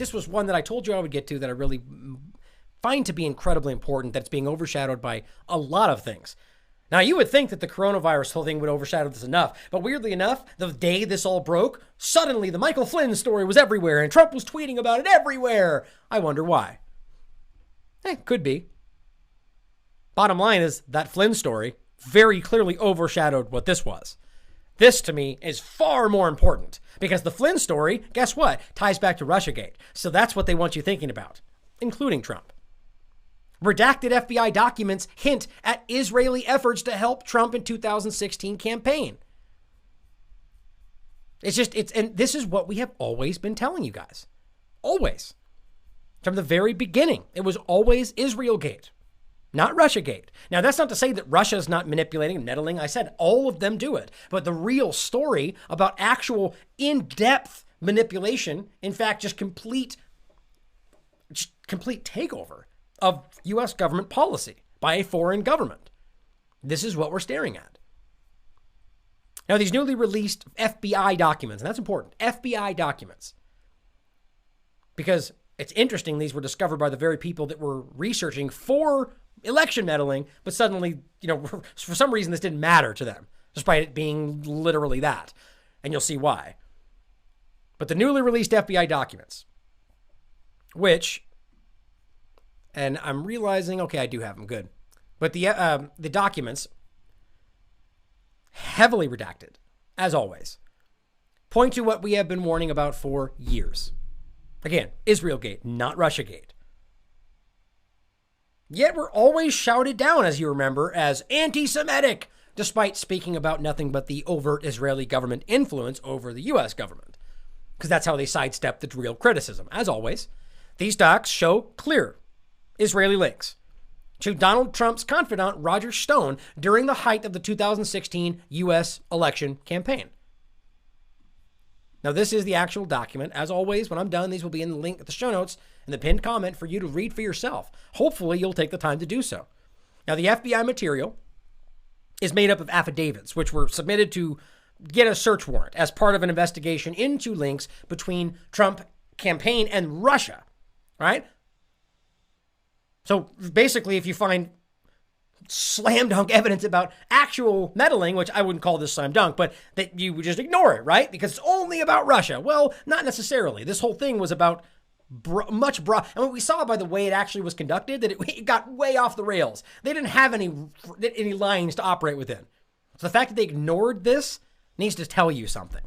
this was one that I told you I would get to that I really find to be incredibly important, that's being overshadowed by a lot of things. Now, you would think that the coronavirus whole thing would overshadow this enough, but weirdly enough, the day this all broke, suddenly the Michael Flynn story was everywhere, and Trump was tweeting about it everywhere. I wonder why. Could be. Bottom line is that Flynn story very clearly overshadowed what this was. This, to me, is far more important because the Flynn story, guess what, ties back to Russiagate. So that's what they want you thinking about, including Trump. Redacted FBI documents hint at Israeli efforts to help Trump in 2016 campaign. And this is what we have always been telling you guys. Always. From the very beginning, it was always Israelgate, not Russiagate. Now, that's not to say that Russia is not manipulating and meddling. I said all of them do it. But the real story about actual in-depth manipulation, in fact, just complete takeover of U.S. government policy by a foreign government. This is what we're staring at. Now, these newly released FBI documents, and that's important, FBI documents, because it's interesting, these were discovered by the very people that were researching for election meddling, but suddenly, for some reason, this didn't matter to them, despite it being literally that. And you'll see why. But the newly released FBI documents, which, and I'm realizing, okay, I do have them, good. But the documents, heavily redacted, as always, point to what we have been warning about for years. Again, Israelgate, not Russiagate. Yet we're always shouted down, as you remember, as anti-Semitic, despite speaking about nothing but the overt Israeli government influence over the U.S. government. Because that's how they sidestep the real criticism. As always, these docs show clear Israeli links to Donald Trump's confidant, Roger Stone, during the height of the 2016 U.S. election campaign. Now, this is the actual document. As always, when I'm done, these will be in the link at the show notes and the pinned comment for you to read for yourself. Hopefully, you'll take the time to do so. Now, the FBI material is made up of affidavits, which were submitted to get a search warrant as part of an investigation into links between Trump campaign and Russia, right? So basically, if you find slam dunk evidence about actual meddling, which I wouldn't call this slam dunk, but that you would just ignore it, right? Because it's only about Russia. Well, not necessarily. This whole thing was about much broad. And what we saw by the way it actually was conducted, that it got way off the rails. They didn't have any lines to operate within. So the fact that they ignored this needs to tell you something.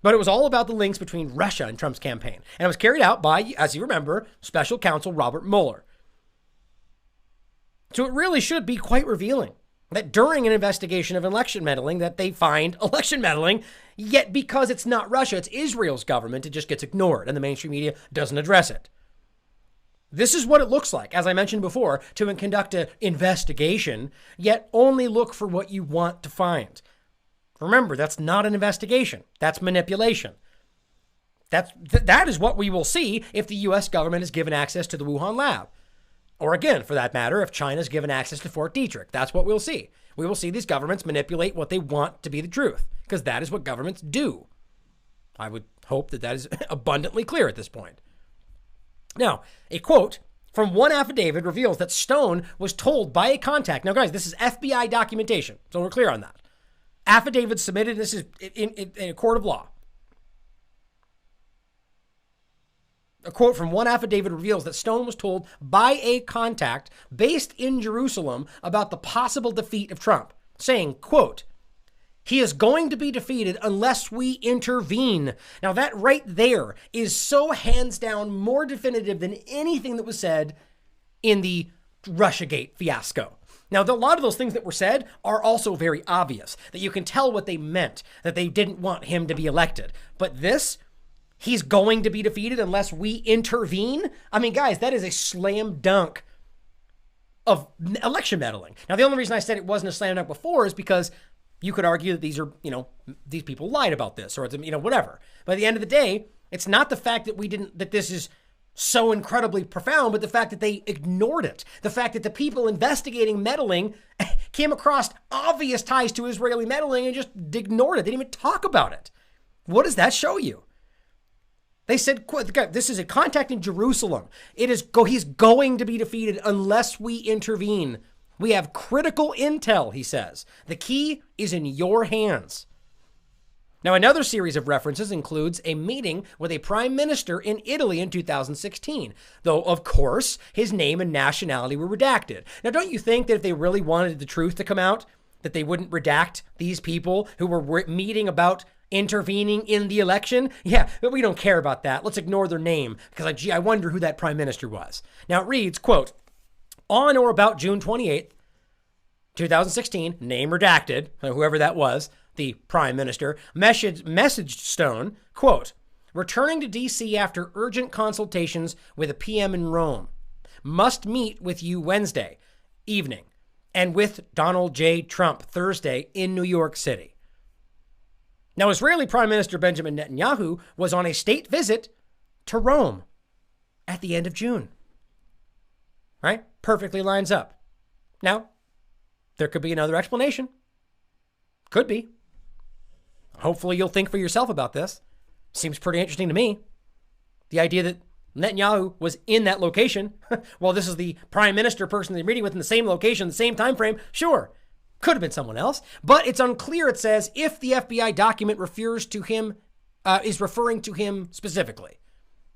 But it was all about the links between Russia and Trump's campaign. And it was carried out by, as you remember, special counsel Robert Mueller. So it really should be quite revealing that during an investigation of election meddling that they find election meddling, yet because it's not Russia, it's Israel's government, it just gets ignored and the mainstream media doesn't address it. This is what it looks like, as I mentioned before, to conduct an investigation, yet only look for what you want to find. Remember, that's not an investigation. That's manipulation. That is what we will see if the U.S. government is given access to the Wuhan lab. Or again, for that matter, if China's given access to Fort Detrick. That's what we'll see. We will see these governments manipulate what they want to be the truth, because that is what governments do. I would hope that is abundantly clear at this point. Now, a quote from one affidavit reveals that Stone was told by a contact. Now, guys, this is FBI documentation, so we're clear on that. Affidavit submitted, this is in a court of law. A quote from one affidavit reveals that Stone was told by a contact based in Jerusalem about the possible defeat of Trump, saying, quote, "He is going to be defeated unless we intervene." Now that right there is so hands down more definitive than anything that was said in the Russiagate fiasco. Now, a lot of those things that were said are also very obvious, that you can tell what they meant, that they didn't want him to be elected. But this, he's going to be defeated unless we intervene. I mean, guys, that is a slam dunk of election meddling. Now, the only reason I said it wasn't a slam dunk before is because you could argue that these are, these people lied about this or, whatever. But at the end of the day, it's not the fact that this is so incredibly profound, but the fact that they ignored it. The fact that the people investigating meddling came across obvious ties to Israeli meddling and just ignored it. They didn't even talk about it. What does that show you? They said, this is a contact in Jerusalem. He's going to be defeated unless we intervene. We have critical intel, he says. The key is in your hands. Now, another series of references includes a meeting with a prime minister in Italy in 2016, though, of course, his name and nationality were redacted. Now, don't you think that if they really wanted the truth to come out, that they wouldn't redact these people who were meeting about intervening in the election? Yeah, but we don't care about that. Let's ignore their name, because I wonder who that prime minister was. Now, it reads, quote, on or about June 28th, 2016, name redacted, whoever that was, the prime minister, messaged Stone, quote, returning to D.C. after urgent consultations with a PM in Rome. Must meet with you Wednesday evening and with Donald J. Trump Thursday in New York City. Now, Israeli Prime Minister Benjamin Netanyahu was on a state visit to Rome at the end of June. Right? Perfectly lines up. Now, there could be another explanation. Could be. Hopefully you'll think for yourself about this. Seems pretty interesting to me. The idea that Netanyahu was in that location. Well, this is the prime minister person they're meeting with in the same location, the same time frame. Sure, could have been someone else. But it's unclear, it says, if the FBI document refers to him, is referring to him specifically.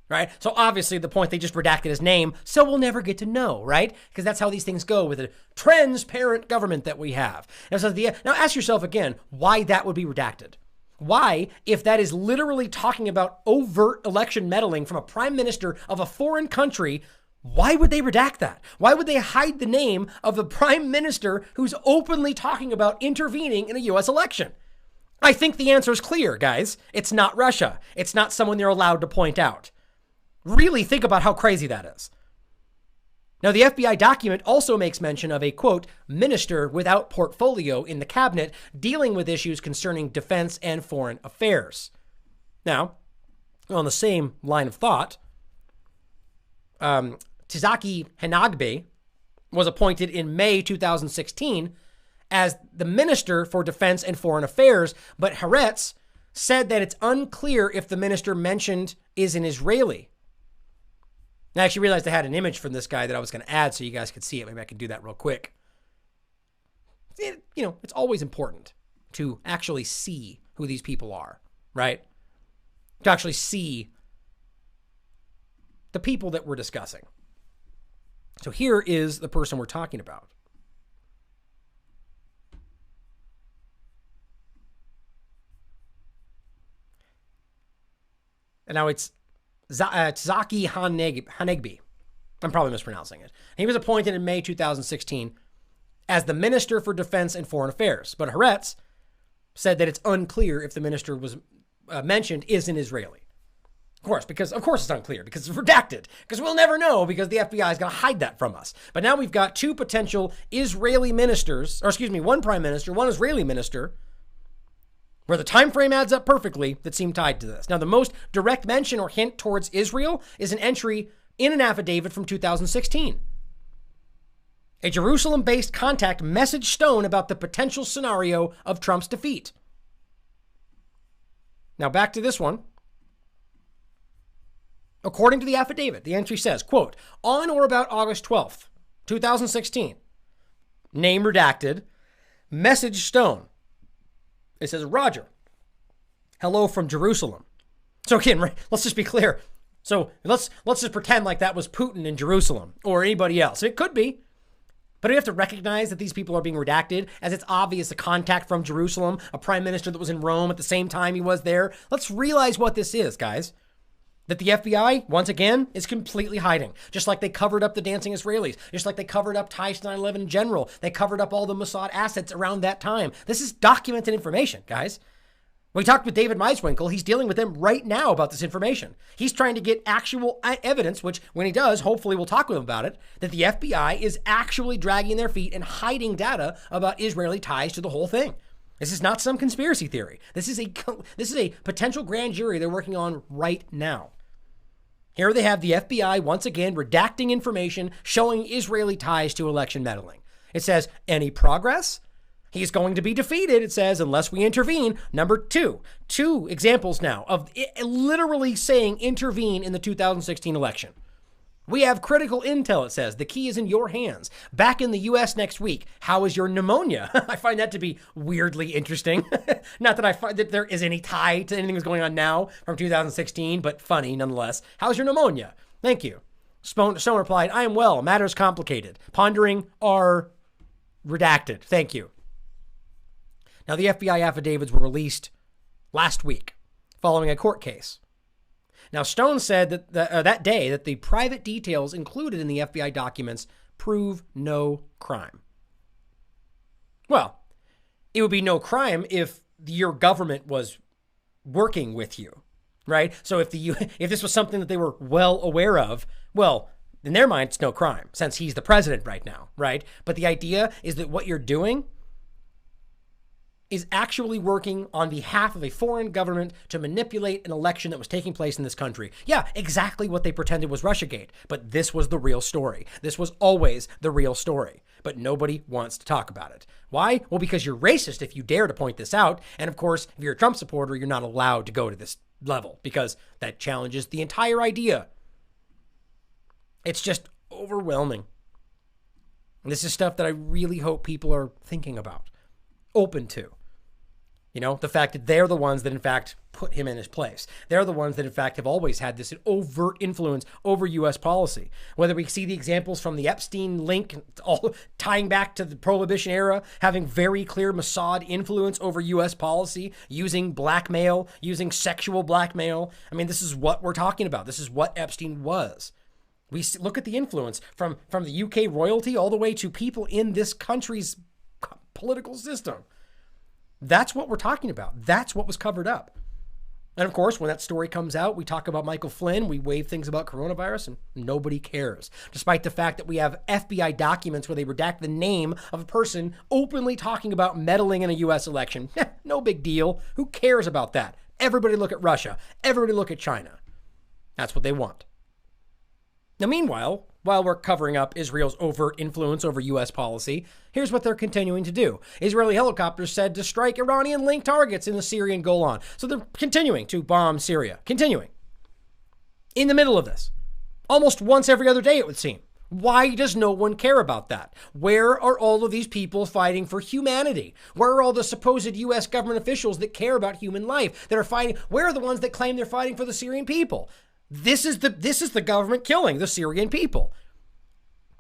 Right? So obviously the point, they just redacted his name, so we'll never get to know, right? Because that's how these things go with a transparent government that we have. And so now ask yourself again, why that would be redacted. Why, if that is literally talking about overt election meddling from a prime minister of a foreign country, why would they redact that? Why would they hide the name of the prime minister who's openly talking about intervening in a U.S. election? I think the answer is clear, guys. It's not Russia. It's not someone they're allowed to point out. Really think about how crazy that is. Now, the FBI document also makes mention of a, quote, minister without portfolio in the cabinet dealing with issues concerning defense and foreign affairs. Now, on the same line of thought, Tizaki Hanagbe was appointed in May 2016 as the Minister for Defense and Foreign Affairs, but Haaretz said that it's unclear if the minister mentioned is an Israeli. I actually realized I had an image from this guy that I was going to add so you guys could see it. Maybe I can do that real quick. It's always important to actually see who these people are, right? To actually see the people that we're discussing. So here is the person we're talking about. And now it's Tzaki Hanegbi. I'm probably mispronouncing it. He was appointed in May 2016 as the Minister for Defense and Foreign Affairs. But Haaretz said that it's unclear if the minister was mentioned is an Israeli. Of course it's unclear because it's redacted. Because we'll never know because the FBI is going to hide that from us. But now we've got two potential Israeli ministers, one prime minister, one Israeli minister, where the time frame adds up perfectly that seem tied to this. Now, the most direct mention or hint towards Israel is an entry in an affidavit from 2016. A Jerusalem-based contact messaged Stone about the potential scenario of Trump's defeat. Now, back to this one. According to the affidavit, the entry says, quote, on or about August 12th, 2016, name redacted, message Stone. It says, Roger, hello from Jerusalem. So again, let's just be clear. So let's just pretend like that was Putin in Jerusalem or anybody else. It could be. But we have to recognize that these people are being redacted, as it's obvious a contact from Jerusalem, a prime minister that was in Rome at the same time he was there. Let's realize what this is, guys. That the FBI, once again, is completely hiding. Just like they covered up the dancing Israelis. Just like they covered up ties to 9/11 in general. They covered up all the Mossad assets around that time. This is documented information, guys. We talked with David Meiswinkle. He's dealing with them right now about this information. He's trying to get actual evidence, which when he does, hopefully we'll talk with him about it, that the FBI is actually dragging their feet and hiding data about Israeli ties to the whole thing. This is not some conspiracy theory. This is a potential grand jury they're working on right now. Here they have the FBI once again redacting information showing Israeli ties to election meddling. It says, any progress? He's going to be defeated, it says, unless we intervene. Number two. Two examples now of it literally saying intervene in the 2016 election. We have critical intel, it says. The key is in your hands. Back in the U.S. next week. How is your pneumonia? I find that to be weirdly interesting. Not that I find that there is any tie to anything that's going on now from 2016, but funny nonetheless. How's your pneumonia? Thank you. Stone replied, I am well. Matters complicated. Pondering are redacted. Thank you. Now, the FBI affidavits were released last week following a court case. Now, Stone said that that day that the private details included in the FBI documents prove no crime. Well, it would be no crime if your government was working with you, right? So if this was something that they were well aware of, well, in their mind, it's no crime since he's the president right now, right? But the idea is that what you're doing is actually working on behalf of a foreign government to manipulate an election that was taking place in this country. Yeah, exactly what they pretended was Russiagate, but this was the real story. This was always the real story, but nobody wants to talk about it. Why? Well, because you're racist if you dare to point this out, and of course, if you're a Trump supporter, you're not allowed to go to this level because that challenges the entire idea. It's just overwhelming. This is stuff that I really hope people are thinking about, open to. You know, the fact that they're the ones that, in fact, put him in his place. They're the ones that, in fact, have always had this overt influence over U.S. policy. Whether we see the examples from the Epstein link, all tying back to the Prohibition era, having very clear Mossad influence over U.S. policy, using blackmail, using sexual blackmail. I mean, this is what we're talking about. This is what Epstein was. We look at the influence from the UK royalty all the way to people in this country's political system. That's what we're talking about. That's what was covered up. And of course, when that story comes out, we talk about Michael Flynn, we wave things about coronavirus, and nobody cares. Despite the fact that we have FBI documents where they redact the name of a person openly talking about meddling in a U.S. election. No big deal. Who cares about that? Everybody look at Russia. Everybody look at China. That's what they want. Now, meanwhile, while we're covering up Israel's overt influence over U.S. policy, here's what they're continuing to do. Israeli helicopters said to strike Iranian-linked targets in the Syrian Golan. So they're continuing to bomb Syria. Continuing. In the middle of this. Almost once every other day, it would seem. Why does no one care about that? Where are all of these people fighting for humanity? Where are all the supposed U.S. government officials that care about human life, that are fighting? Where are the ones that claim they're fighting for the Syrian people? This is the government killing the Syrian people.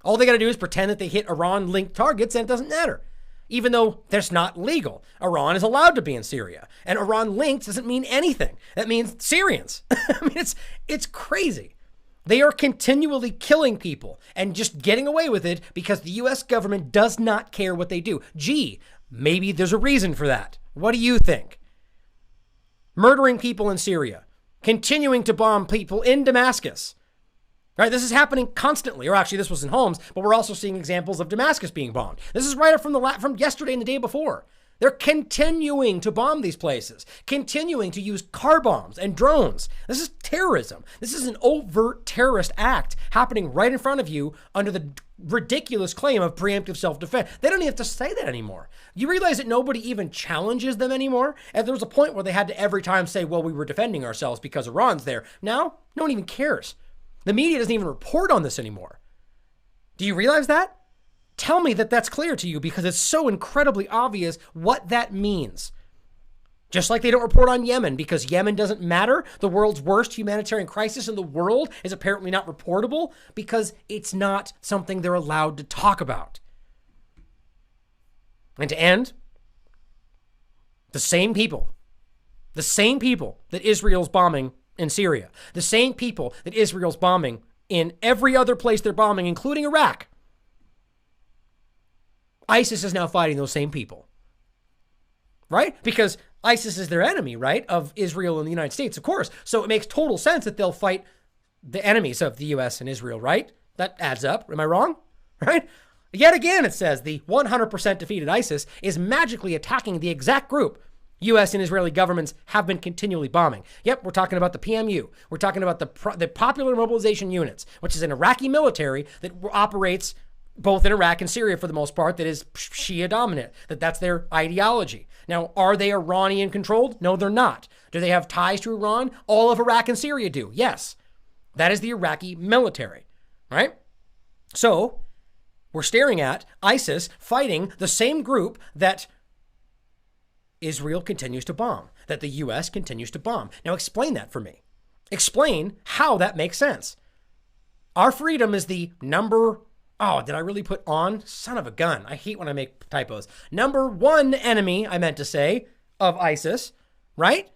All they got to do is pretend that they hit Iran-linked targets and it doesn't matter. Even though that's not legal. Iran is allowed to be in Syria. And Iran-linked doesn't mean anything. That means Syrians. I mean, it's crazy. They are continually killing people and just getting away with it because the U.S. government does not care what they do. Gee, maybe there's a reason for that. What do you think? Murdering people in Syria. Continuing to bomb people in Damascus. Right? This is happening constantly. Or actually, this was in Homs, but we're also seeing examples of Damascus being bombed. This is right up from yesterday and the day before. They're continuing to bomb these places, continuing to use car bombs and drones. This is terrorism. This is an overt terrorist act happening right in front of you under the ridiculous claim of preemptive self-defense. They don't even have to say that anymore. You realize that nobody even challenges them anymore? And there was a point where they had to every time say, well, we were defending ourselves because Iran's there. Now, no one even cares. The media doesn't even report on this anymore. Do you realize that? Tell me that that's clear to you because it's so incredibly obvious what that means. Just like they don't report on Yemen because Yemen doesn't matter. The world's worst humanitarian crisis in the world is apparently not reportable because it's not something they're allowed to talk about. And to end, the same people that Israel's bombing in Syria, the same people that Israel's bombing in every other place they're bombing, including Iraq, ISIS is now fighting those same people, right? Because ISIS is their enemy, right? Of Israel and the United States, of course. So it makes total sense that they'll fight the enemies of the U.S. and Israel, right? That adds up. Am I wrong? Right? Yet again, it says the 100% defeated ISIS is magically attacking the exact group U.S. and Israeli governments have been continually bombing. Yep, we're talking about the PMU. We're talking about the Popular Mobilization Units, which is an Iraqi military that operates both in Iraq and Syria for the most part, that is Shia dominant, that's their ideology. Now, are they Iranian controlled? No, they're not. Do they have ties to Iran? All of Iraq and Syria do. Yes. That is the Iraqi military, right? So we're staring at ISIS fighting the same group that Israel continues to bomb, that the U.S. continues to bomb. Now explain that for me. Explain how that makes sense. Our freedom is the number, oh, did I really put on? Son of a gun. I hate when I make typos. Number one enemy, I meant to say, of ISIS, right?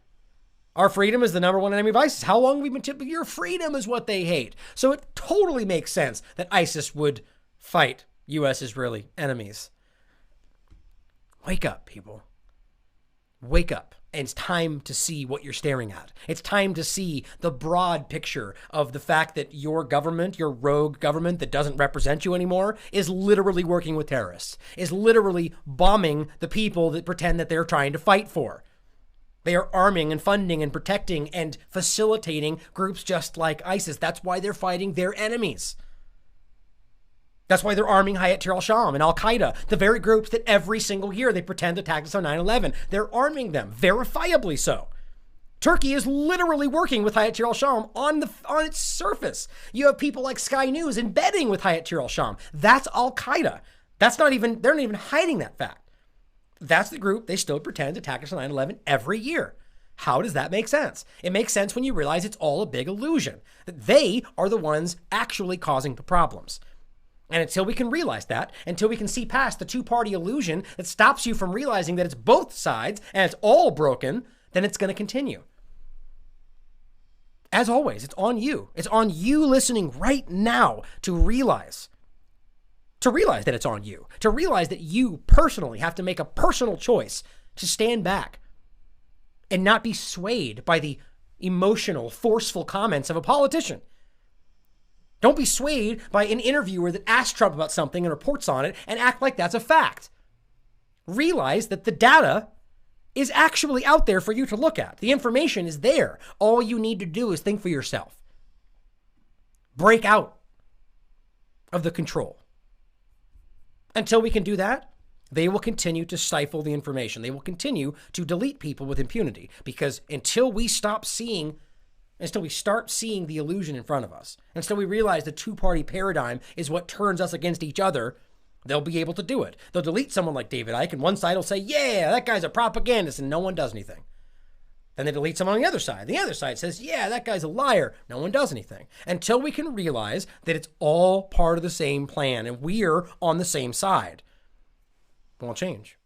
Our freedom is the number one enemy of ISIS. How long have we been your freedom is what they hate. So it totally makes sense that ISIS would fight U.S. Israeli enemies. Wake up, people. Wake up. And it's time to see what you're staring at. It's time to see the broad picture of the fact that your government, your rogue government that doesn't represent you anymore, is literally working with terrorists, is literally bombing the people that pretend that they're trying to fight for. They are arming and funding and protecting and facilitating groups just like ISIS. That's why they're fighting their enemies. That's why they're arming Hayat Tahrir al-Sham and Al-Qaeda, the very groups that every single year they pretend attacked us on 9/11. They're arming them, verifiably so. Turkey is literally working with Hayat Tahrir al-Sham on its surface. You have people like Sky News embedding with Hayat Tahrir al-Sham. That's Al-Qaeda. They're not even hiding that fact. That's the group they still pretend to attack us on 9/11 every year. How does that make sense? It makes sense when you realize it's all a big illusion, that they are the ones actually causing the problems. And until we can realize that, until we can see past the two-party illusion that stops you from realizing that it's both sides and it's all broken, then it's going to continue. As always, it's on you. It's on you listening right now to realize that it's on you, to realize that you personally have to make a personal choice to stand back and not be swayed by the emotional, forceful comments of a politician. Don't be swayed by an interviewer that asks Trump about something and reports on it and act like that's a fact. Realize that the data is actually out there for you to look at. The information is there. All you need to do is think for yourself. Break out of the control. Until we can do that, they will continue to stifle the information. They will continue to delete people with impunity, because until we start seeing the illusion in front of us, until we realize the two-party paradigm is what turns us against each other, they'll be able to do it. They'll delete someone like David Icke, and one side will say, yeah, that guy's a propagandist, and no one does anything. Then they delete someone on the other side. The other side says, yeah, that guy's a liar. No one does anything. Until we can realize that it's all part of the same plan and we're on the same side, it won't change.